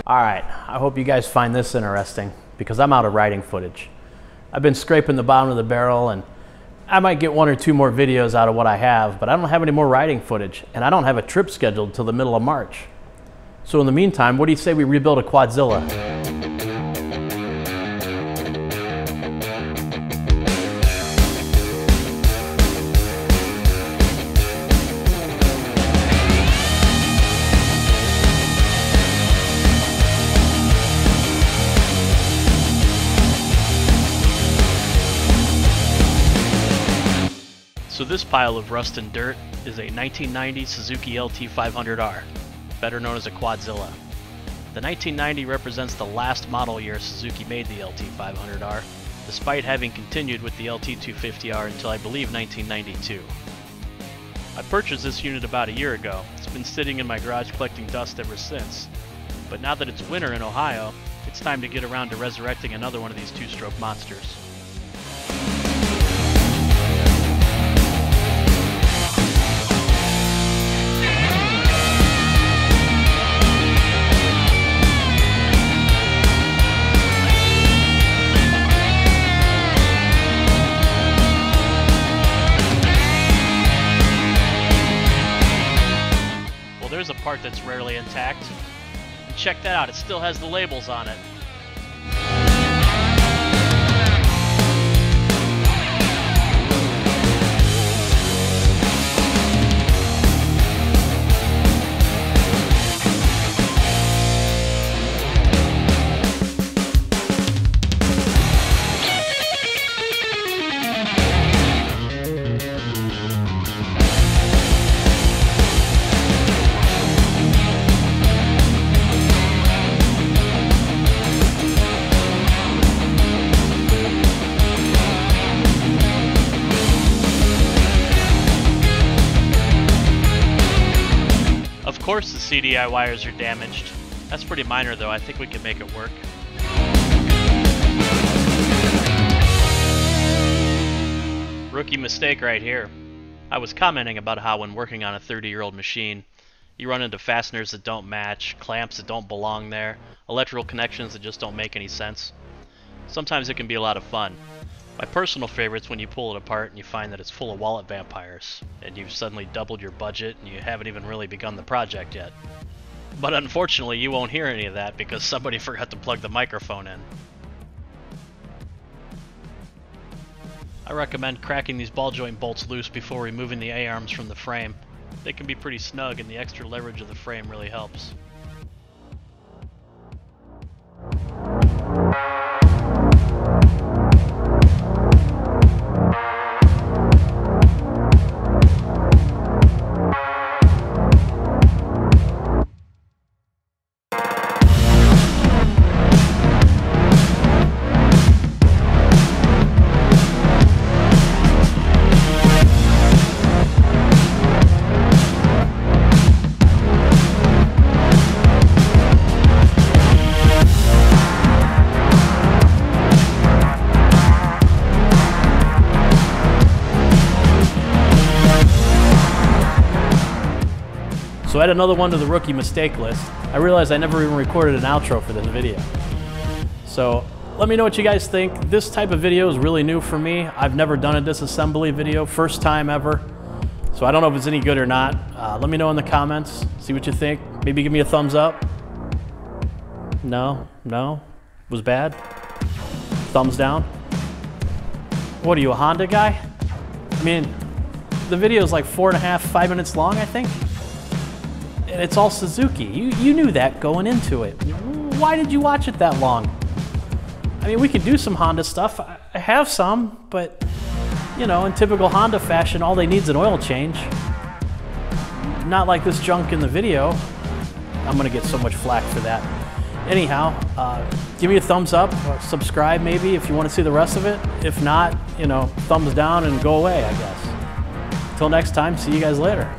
Alright, I hope you guys find this interesting because I'm out of riding footage. I've been scraping the bottom of the barrel and I might get 1 or 2 more videos out of what I have, but I don't have any more riding footage and I don't have a trip scheduled till the middle of March. So in the meantime, what do you say we rebuild a Quadzilla? So this pile of rust and dirt is a 1990 Suzuki LT500R, better known as a Quadzilla. The 1990 represents the last model year Suzuki made the LT500R, despite having continued with the LT250R until I believe 1992. I purchased this unit about a year ago. It's been sitting in my garage collecting dust ever since. But now that it's winter in Ohio, it's time to get around to resurrecting another one of these two-stroke monsters. There's a part that's rarely intact. And check that out, it still has the labels on it. Of course the CDI wires are damaged. That's pretty minor though, I think we can make it work. Rookie mistake right here. I was commenting about how when working on a 30-year-old machine, you run into fasteners that don't match, clamps that don't belong there, electrical connections that just don't make any sense. Sometimes it can be a lot of fun. My personal favorite's when you pull it apart and you find that it's full of wallet vampires, and you've suddenly doubled your budget and you haven't even really begun the project yet. But unfortunately you won't hear any of that because somebody forgot to plug the microphone in. I recommend cracking these ball joint bolts loose before removing the A-arms from the frame. They can be pretty snug and the extra leverage of the frame really helps. So add another one to the rookie mistake list. I realized I never even recorded an outro for this video. So let me know what you guys think. This type of video is really new for me. I've never done a disassembly video, first time ever. So I don't know if it's any good or not. Let me know in the comments, see what you think. Maybe give me a thumbs up. No? Was bad? Thumbs down? What are you, a Honda guy? I mean, the video is like 4.5, 5 minutes long, I think. And it's all Suzuki. You knew that going into it. Why did you watch it that long? I mean, we could do some Honda stuff. I have some, but you know, in typical Honda fashion, all they need is an oil change. Not like this junk in the video. I'm gonna get so much flack for that. Anyhow, give me a thumbs up, or subscribe maybe if you want to see the rest of it. If not, you know, thumbs down and go away, I guess. Till next time, see you guys later.